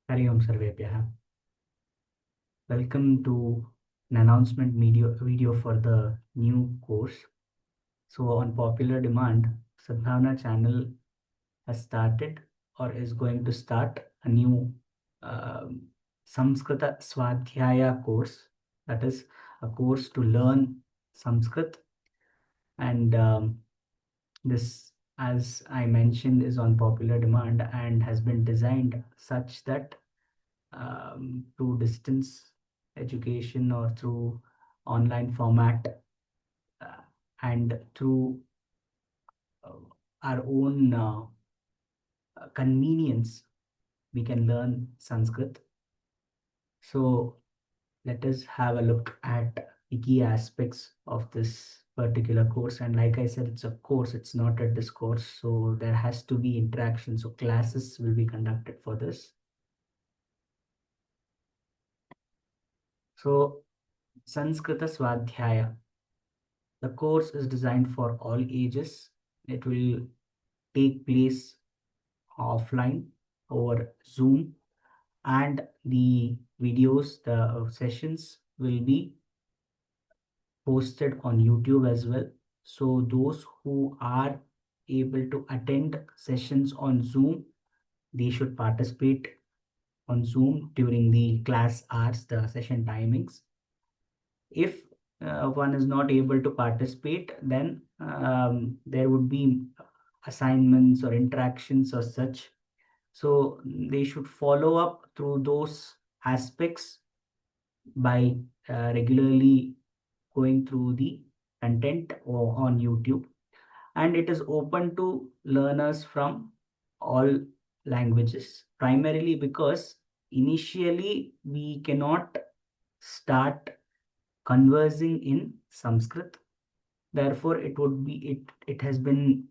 Hari Om Sarvebhyah. Welcome to an announcement video for the new course. So on popular demand, Sadhana channel has started or is going to start a new um Sanskrita Swaadhyaaya course. That is a course to learn Sanskrit. And this, as I mentioned, is on popular demand and has been designed such that through distance education or through online format uh, and through uh, our own convenience, we can learn Sanskrit. So let us have a look at the key aspects of this particular course. And like I said, it's a course, it's not a discourse. So there has to be interaction. So classes will be conducted for this. So Sanskrita Swadhyaya. The course is designed for all ages. It will take place offline over Zoom, and the videos, the sessions will be posted on YouTube as well. So those who are able to attend sessions on Zoom, they should participate on Zoom during the class hours, the session timings. If one is not able to participate, then there would be assignments or interactions or such. So they should follow up through those aspects by regularly going through the content on YouTube. And it is open to learners from all languages, primarily because initially we cannot start conversing in Sanskrit. Therefore, it has been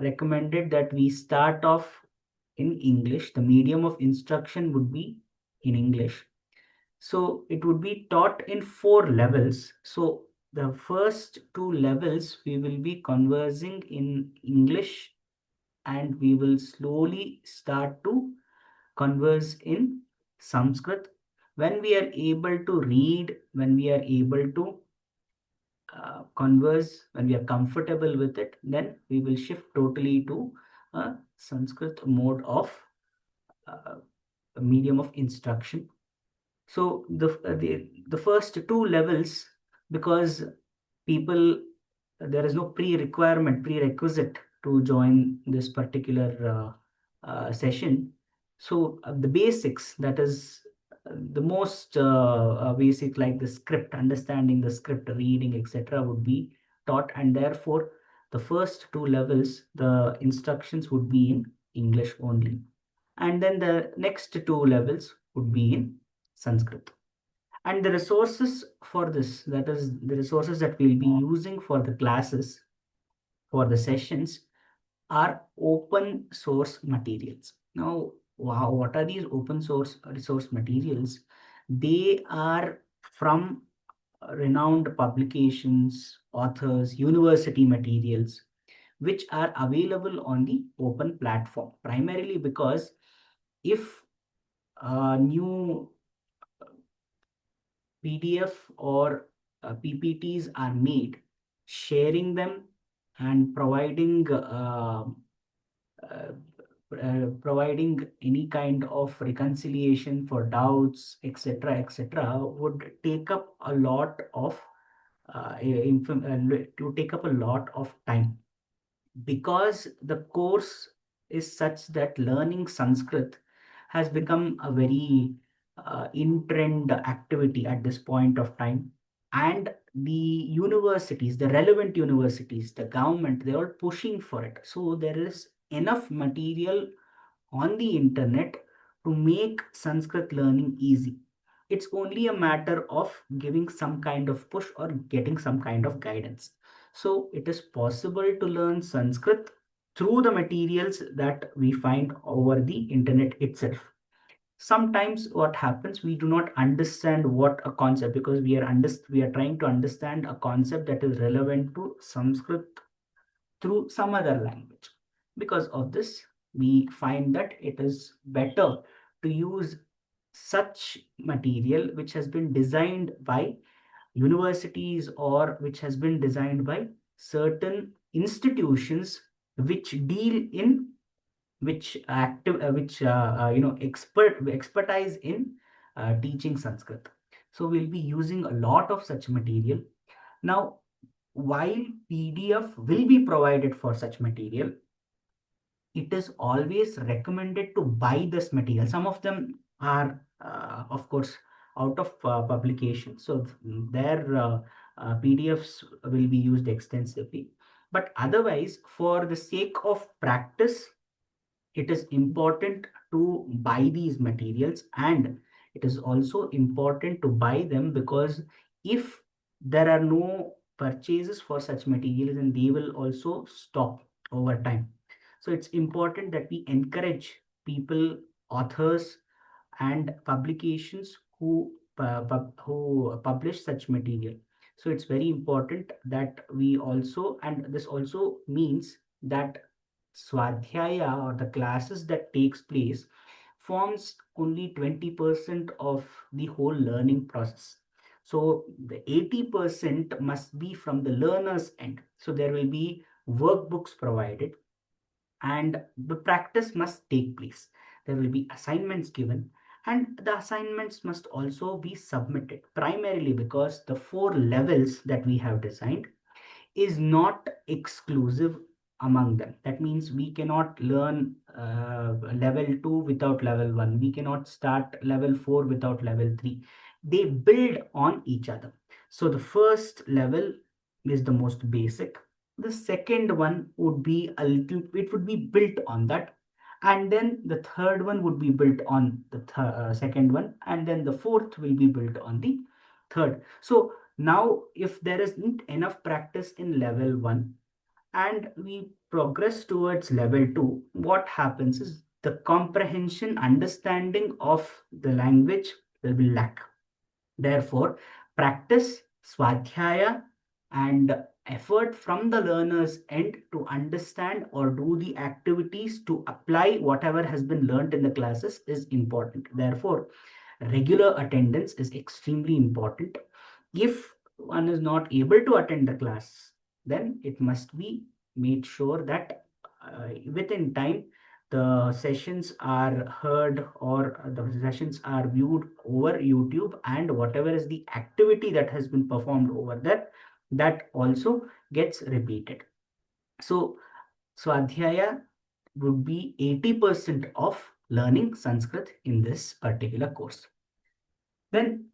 recommended that we start off in English. The medium of instruction would be in English. So it would be taught in 4 levels. So the first 2 levels we will be conversing in English, and we will slowly start to converse in Sanskrit. When we are able to read, when we are able to converse, when we are comfortable with it, then we will shift totally to a Sanskrit mode of uh, medium of instruction. So the first 2 levels, because people, there is no prerequisite to join this particular session. So the basics, that is the most basic, like the script, understanding the script, reading, etc., would be taught, and therefore the first 2 levels, the instructions would be in English only, and then the next 2 levels would be in Sanskrit. And the resources for this, that is the resources that we'll be using for the classes, for the sessions, are open source materials. Now, wow, what are these open source resource materials? They are from renowned publications, authors, university materials, which are available on the open platform, primarily because if new PDF or PPTs are made, sharing them and uh, providing any kind of reconciliation for doubts, etc., etc., would take up a lot of to take up a lot of time, because the course is such that learning Sanskrit has become a very in trend activity at this point of time. And the universities, the relevant universities, the government, they're all pushing for it. So there is enough material on the internet to make Sanskrit learning easy. It's only a matter of giving some kind of push or getting some kind of guidance. So it is possible to learn Sanskrit through the materials that we find over the internet itself. Sometimes what happens, we do not understand what a concept, because we are trying to understand a concept that is relevant to Sanskrit through some other language. Because of this, we find that it is better to use such material which has been designed by universities or which has been designed by certain institutions which deal in which active which expertise in teaching Sanskrit. So we'll be using a lot of such material. Now, while PDF will be provided for such material, it is always recommended to buy this material. Some of them are, of course, out of publication, so their PDFs will be used extensively. But otherwise, for the sake of practice, it is important to buy these materials, and it is also important to buy them because if there are no purchases for such materials, then they will also stop over time. So it's important that we encourage people, authors, and publications who publish such material. So it's very important that we also, and this also means that Swadhyaya, or the classes that takes place, forms only 20% of the whole learning process. So the 80% must be from the learner's end. So there will be workbooks provided and the practice must take place. There will be assignments given, and the assignments must also be submitted, primarily because the four levels that we have designed is not exclusive among them. That means we cannot learn level 2 without level 1. We cannot start level 4 without level 3. They build on each other. So the first level is the most basic. The second one would be a little, it would be built on that. And then the third one would be built on the second one. And then the fourth will be built on the third. So now, if there isn't enough practice in level 1 and we progress towards level 2, what happens is the comprehension, understanding of the language will be lack. Therefore, practice, swadhyaya, and effort from the learner's end to understand or do the activities to apply whatever has been learned in the classes is important. Therefore, regular attendance is extremely important. If one is not able to attend the class, then it must be made sure that within time the sessions are heard or the sessions are viewed over YouTube, and whatever is the activity that has been performed over there, that also gets repeated. So Swadhyaya would be 80% of learning Sanskrit in this particular course. Then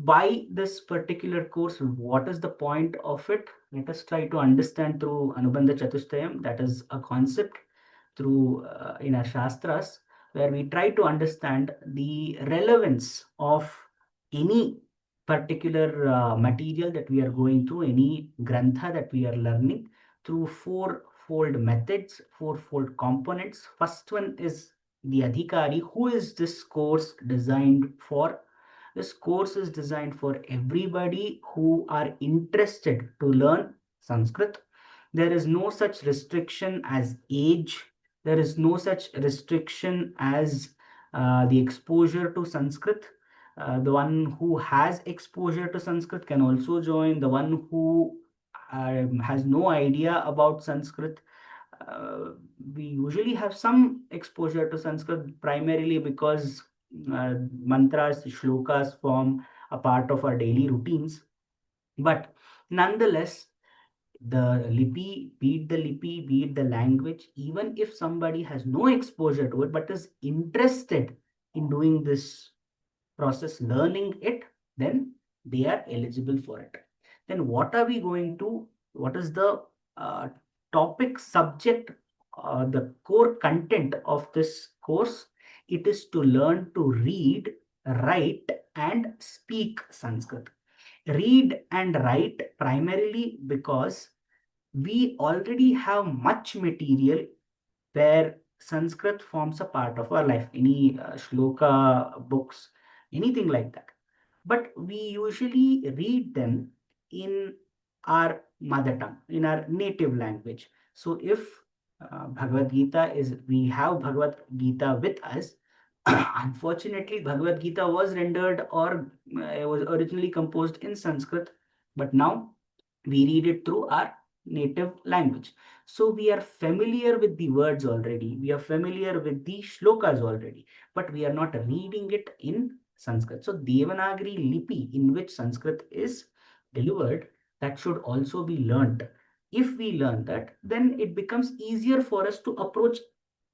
why this particular course? What is the point of it? Let us try to understand through Anubandha Chatustayam. That is a concept through in our Shastras, where we try to understand the relevance of any particular material that we are going through, any grantha that we are learning, through fourfold methods, fourfold components. First one is the Adhikari. Who is this course designed for? This course is designed for everybody who are interested to learn Sanskrit. There is no such restriction as age. There is no such restriction as the exposure to Sanskrit. The one who has exposure to Sanskrit can also join. The one who has no idea about Sanskrit, we usually have some exposure to Sanskrit primarily because mantras, shlokas form a part of our daily routines. But nonetheless, the lipi, be it the language, even if somebody has no exposure to it but is interested in doing this process, learning it, then they are eligible for it. Then what are we going to, what is the topic subject, the core content of this course? It is to learn to read, write, and speak Sanskrit. Read and write primarily because we already have much material where Sanskrit forms a part of our life, any shloka books, anything like that. But we usually read them in our mother tongue, in our native language. So if Bhagavad Gita is, we have Bhagavad Gita with us, Unfortunately, Bhagavad Gita was rendered or was originally composed in Sanskrit, but now we read it through our native language. So we are familiar with the words already, we are familiar with the shlokas already, but we are not reading it in Sanskrit. So Devanagari Lipi, in which Sanskrit is delivered, that should also be learned. If we learn that, then it becomes easier for us to approach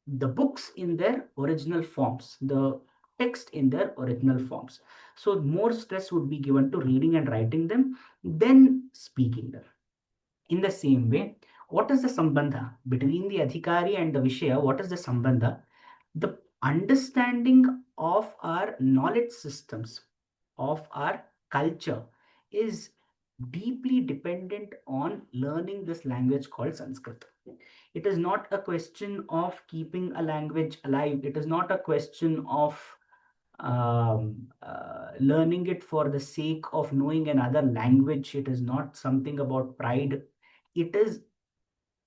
the books in their original forms, the text in their original forms. So more stress would be given to reading and writing them than speaking them. In the same way, what is the sambandha between the adhikari and the vishaya? What is the sambandha? The understanding of our knowledge systems, of our culture, is deeply dependent on learning this language called Sanskrit. It is not a question of keeping a language alive. It is not a question of learning it for the sake of knowing another language. It is not something about pride. It is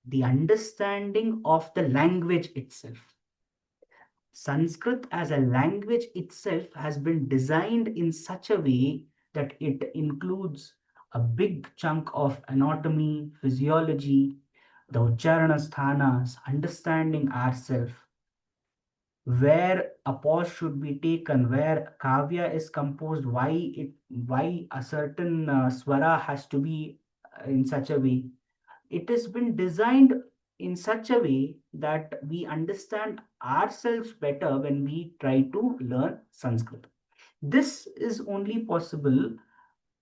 the understanding of the language itself. Sanskrit as a language itself has been designed in such a way that it includes a big chunk of anatomy, physiology, the Ucharana sthanas, understanding ourselves, where a pause should be taken, where kavya is composed, why a certain swara has to be in such a way. It has been designed in such a way that we understand ourselves better when we try to learn Sanskrit. This is only possible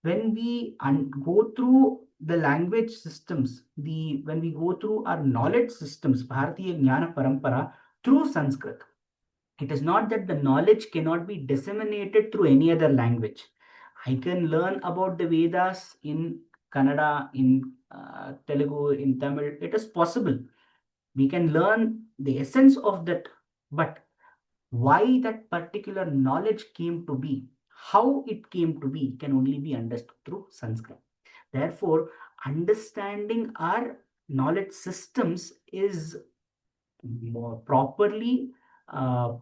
when we go through the language systems, the when we go through our knowledge systems, Bharatiya Jnana Parampara, through Sanskrit. It is not that the knowledge cannot be disseminated through any other language. I can learn about the Vedas in Kannada, in Telugu, in Tamil. It is possible. We can learn the essence of that, but why that particular knowledge came to be, how it came to be, can only be understood through Sanskrit. Therefore, understanding our knowledge systems is more properly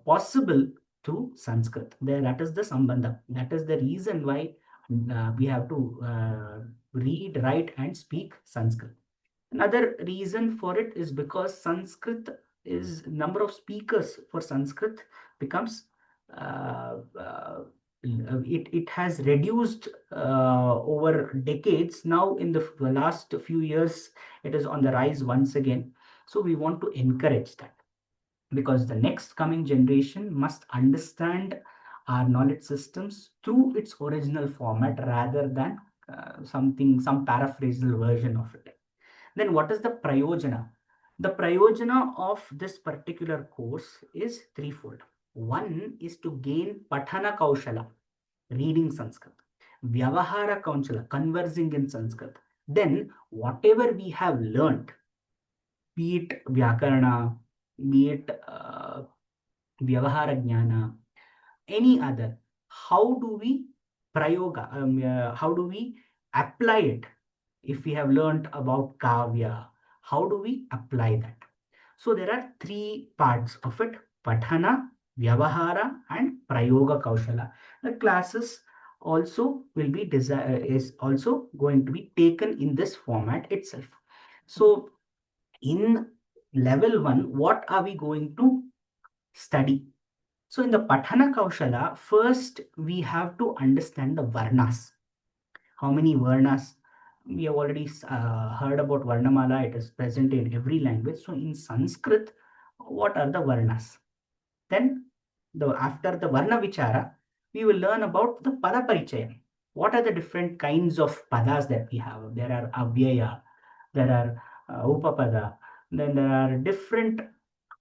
possible through Sanskrit. There, that is the sambandha. That is the reason why we have to read, write, and speak Sanskrit. Another reason for it is because Sanskrit is number of speakers for Sanskrit becomes it has reduced over decades. Now, in the last few years, it is on the rise once again. So we want to encourage that, because the next coming generation must understand our knowledge systems through its original format rather than some paraphrasal version of it. Then what is the prayojana? The prayojana of this particular course is threefold. One is to gain patana kaushala, reading Sanskrit; vyavahara kaushala, conversing in Sanskrit. Then whatever we have learned, be it vyakarana, be it vyavahara jnana, any other, how do we prayoga, how do we apply it? If we have learned about kavya, how do we apply that? So there are three parts of it: Pathana, Vyavahara, and Prayoga Kaushala. The classes also will be is also going to be taken in this format itself. So in level one, what are we going to study? So in the Pathana Kaushala, first we have to understand the Varnas. How many Varnas? We have already heard about Varnamala. It is present in every language. So in Sanskrit, what are the Varnas? Then after the Varna Vichara, we will learn about the Pada Parichaya. What are the different kinds of padas that we have? There are Avyaya, there are Upapada, then there are different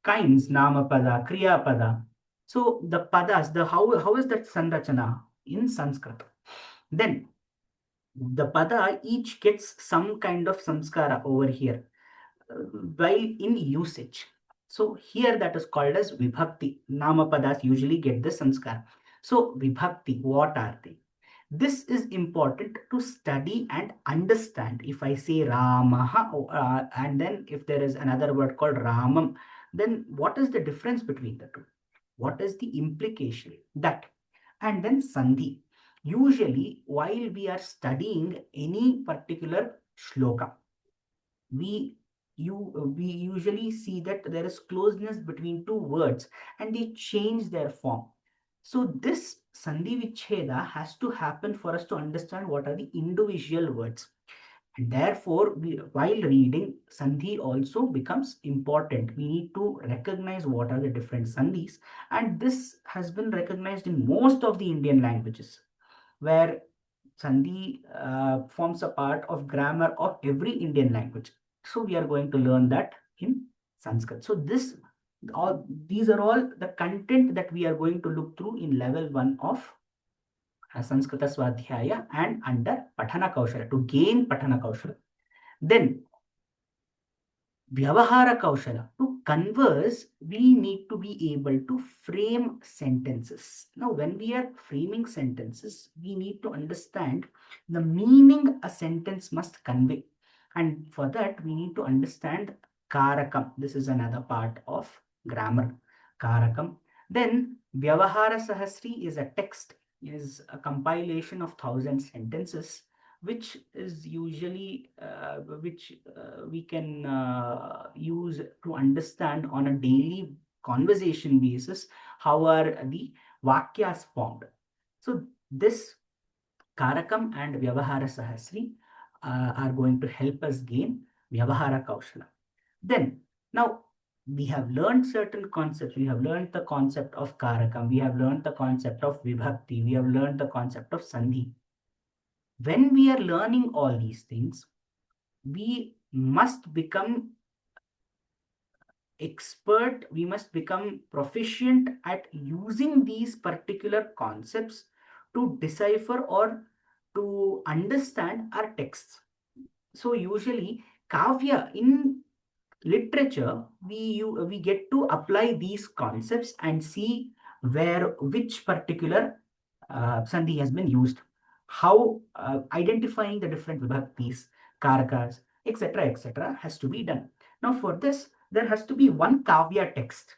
kinds, Namapada, Kriyapada. So the padas, the how is that Sanrachana in Sanskrit? Then the pada each gets some kind of samskara over here while in usage. So here that is called as vibhakti. Nama padas usually get the samskara. So vibhakti, what are they? This is important to study and understand. If I say Ramaha, and then if there is another word called Ramam, then what is the difference between the two? What is the implication? That. And then Sandhi. Usually, while we are studying any particular shloka, we we usually see that there is closeness between two words and they change their form. So this Sandhi Vicheda has to happen for us to understand what are the individual words. And therefore, while reading, Sandhi also becomes important. We need to recognize what are the different Sandhis, and this has been recognized in most of the Indian languages, where Sandhi forms a part of grammar of every Indian language. So we are going to learn that in Sanskrit. So all these are all the content that we are going to look through in level 1 of Sanskrita Swadhyaya and under Patana Kaushala to gain Patana Kaushala. Then Vyavahara Kaushala. To converse, we need to be able to frame sentences. Now, when we are framing sentences, we need to understand the meaning a sentence must convey. And for that, we need to understand Karakam. This is another part of grammar. Karakam. Then, Vyavahara Sahasri is a text, is a compilation of 1,000 sentences which is usually which we can use to understand on a daily conversation basis how are the vakyas formed. So this Karakam and Vyavahara Sahasri are going to help us gain Vyavahara Kaushala. Then, now we have learned certain concepts. We have learned the concept of Karakam. We have learned the concept of Vibhakti. We have learned the concept of Sandhi. When we are learning all these things, we must become expert, we must become proficient at using these particular concepts to decipher or to understand our texts. So usually kavya in literature, we get to apply these concepts and see where which particular sandhi has been used, how identifying the different vibhaktis, karakas, etc., has to be done. Now, for this, there has to be one kavya text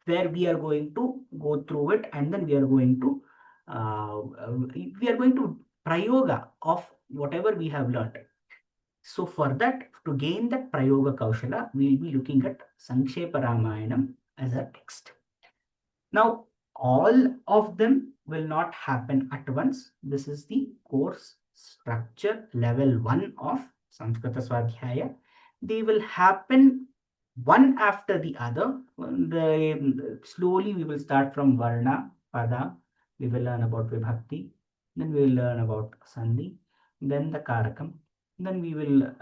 where we are going to go through it, and then we are going to prayoga of whatever we have learned. So for that, to gain that Prayoga Kaushala, we'll be looking at Sankshepa Ramayanam as a text. Now, all of them will not happen at once. This is the course structure level 1 of Sanskrita Swadhyaya. They will happen one after the other. Slowly we will start from Varna, Pada. We will learn about Vibhakti. Then we will learn about Sandhi. Then the Karakam. Then we will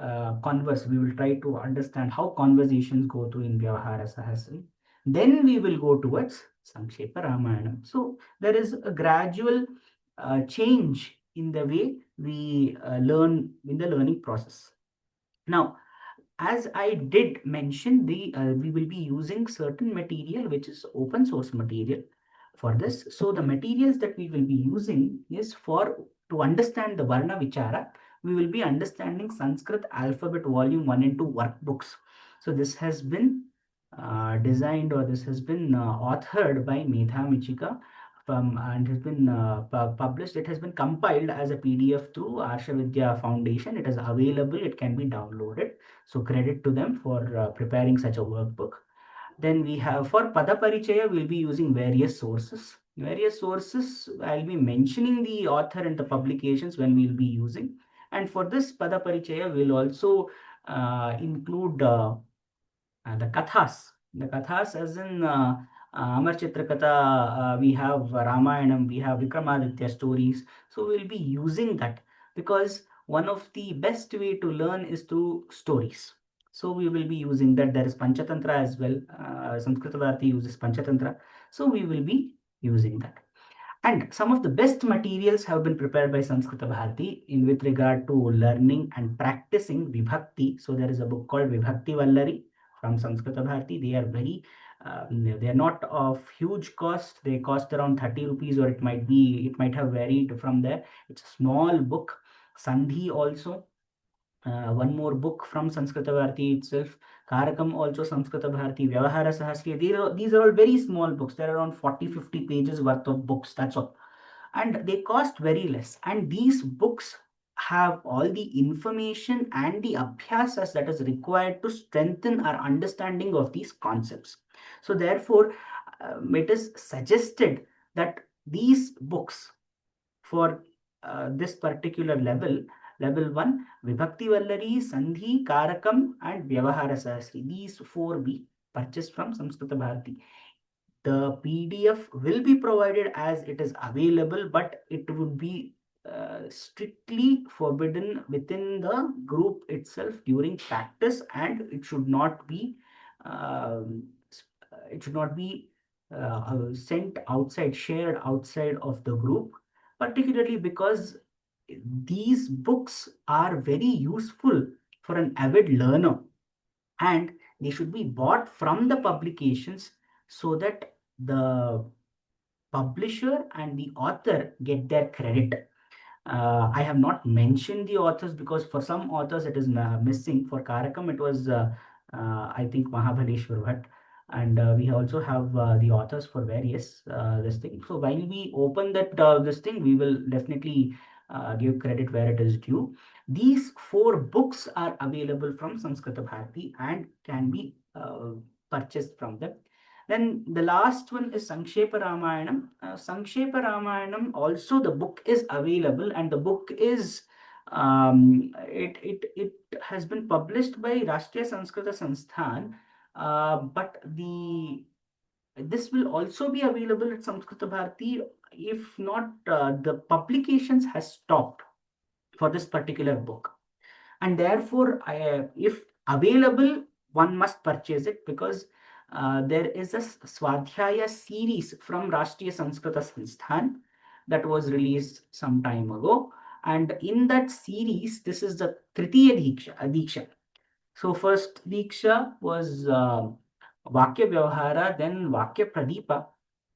converse. We will try to understand how conversations go through in Vyavahara Sahasri. Then we will go towards Sankshepa Ramayanam. So there is a gradual change in the way we learn in the learning process. Now, as I did mention, we will be using certain material which is open source material for this. So the materials that we will be using is for to understand the Varna Vichara. We will be understanding Sanskrit Alphabet Volume 1 and 2 workbooks. So this has been designed, or this has been authored by Medha Michika and has been published. It has been compiled as a PDF through Arsha Vidya Foundation. It is available. It can be downloaded. So credit to them for preparing such a workbook. Then we have for Pada Parichaya, we'll be using various sources. Various sources, I'll be mentioning the author and the publications when we'll be using. And for this Pada Parichaya, we'll also include the kathas. The kathas as in Amar Chitrakatha, we have Ramayanam, we have Vikramaditya stories. So we'll be using that because one of the best way to learn is through stories. So we will be using that. There is Panchatantra as well. Samskrita Bharati uses Panchatantra. So we will be using that. And some of the best materials have been prepared by Sanskrita Bharati in with regard to learning and practicing Vibhakti. So there is a book called Vibhakti Vallari from Sanskrita Bharati. They are they are not of huge cost. They cost around 30 rupees, or it might have varied from there. It's a small book. Sandhi also. One more book from Sanskrita Bharati itself, Karakam also Samskrita Bharati, Vyavahara Sahasriya. These are all very small books. They're around 40-50 pages worth of books. That's all. And they cost very less. And these books have all the information and the abhyasas that is required to strengthen our understanding of these concepts. So therefore, it is suggested that these books for this particular level, level 1, Vibhakti Vallari, Sandhi, Karakam, and Vyavahara Sahasri. These four be purchased from Samskrita Bharati. The PDF will be provided as it is available, but it would be strictly forbidden within the group itself during practice, and it should not be um, sent outside, shared outside of the group, particularly because these books are very useful for an avid learner, and they should be bought from the publications so that the publisher and the author get their credit. I have not mentioned the authors because for some authors it is missing. For Karakam, it was, I think, Mahabhaleshwar Bhatt. And we also have the authors for various this thing. So while we open that this thing, we will definitely give credit where it is due. These four books are available from Sanskrita Bharati and can be purchased from them. Then the last one is Sankshepa Ramayanam. Sankshepa Ramayanam, also the book is available, and the book is it has been published by Rashtriya Sanskrita Sansthan, but the this will also be available at Samskrita Bharati. If not, the publications has stopped for this particular book, and therefore if available, one must purchase it, because there is a Swadhyaya series from Rashtriya Sanskrita Sansthan that was released some time ago, and in that series this is the Tritiya Diksha. So first Diksha was Vakya Vyavahara, then Vakya Pradipa,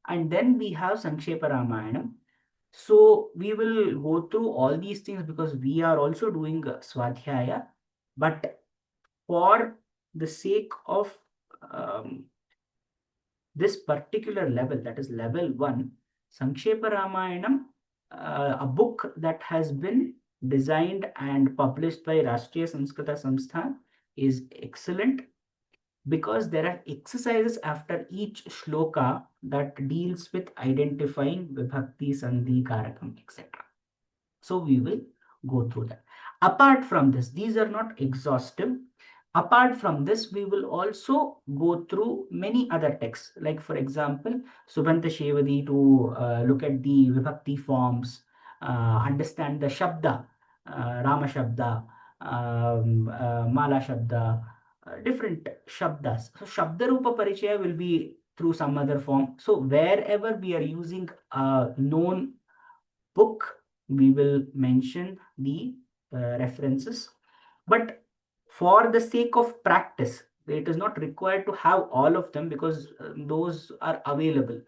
and then we have Sankshepa Ramayanam. So we will go through all these things because we are also doing Swadhyaya, but for the sake of um, this particular level, that is level 1, Sankshepa Ramayanam, a book that has been designed and published by Rashtriya Sanskrita Samsthan, is excellent because there are exercises after each shloka that deals with identifying Vibhakti, Sandhi, Karakam, etc. So we will go through that. Apart from this, these are not exhaustive. Apart from this, we will also go through many other texts, like for example, Subhanta Shevadi, to look at the Vibhakti forms, understand the Shabda, Rama Shabda, Mala Shabda, different Shabdas. So Shabda Rupa Parichaya will be through some other form. So wherever we are using a known book, we will mention the references, but for the sake of practice, it is not required to have all of them because those are available,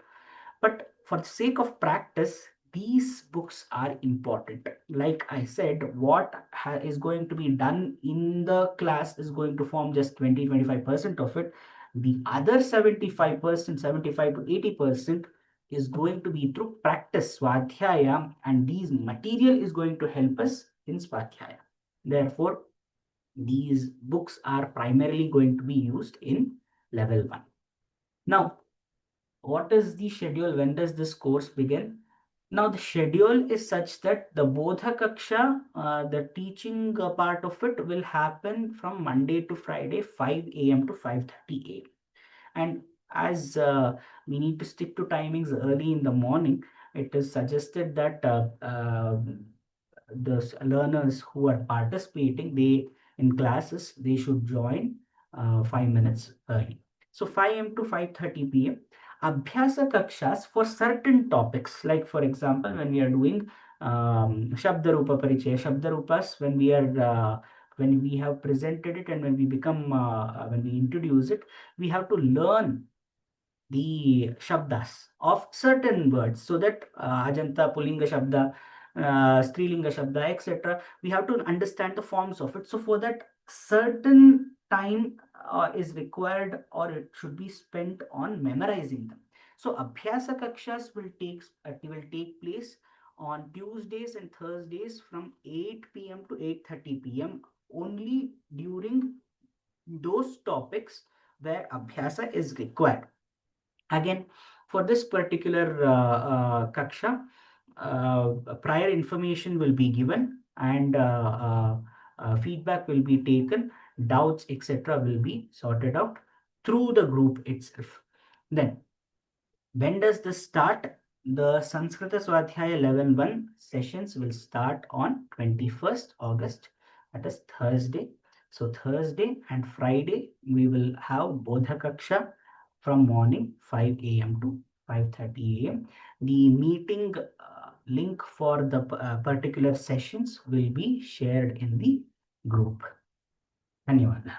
but for the sake of practice, these books are important. Like I said, what is going to be done in the class is going to form just 20-25% of it. The other 75%, 75 to 80% is going to be through practice, Swadhyaya, and these material is going to help us in Swadhyaya. Therefore, these books are primarily going to be used in level 1. Now, what is the schedule? When does this course begin? Now, the schedule is such that the Bodha Kaksha, the teaching part of it will happen from Monday to Friday, 5 a.m. to 5:30 a.m. And as we need to stick to timings early in the morning, it is suggested that the learners who are participating, they in classes, they should join 5 minutes early. So 5 a.m. to 5:30 p.m. Abhyasa kakshas for certain topics, like for example, when we are doing Shabda Rupa Parichaya, Shabda Rupas, when we have presented it and when we become when we introduce it, we have to learn the shabdas of certain words, so that Ajanta, Pulinga Shabda, Strilinga Shabda, etc. We have to understand the forms of it. So for that, certain time is required or it should be spent on memorizing them. So Abhyasa Kakshas will take place on Tuesdays and Thursdays from 8 p.m. to 8:30 p.m. only during those topics where Abhyasa is required. Again, for this particular Kaksha, prior information will be given and feedback will be taken, doubts, etc., will be sorted out through the group itself. Then, when does this start? The Sanskrita Swadhyaya 11.1 sessions will start on 21st August, that is Thursday. So Thursday and Friday, we will have Bodha Kaksha from morning 5 a.m. to 5:30 a.m. The meeting link for the particular sessions will be shared in the group. Dhanyawad.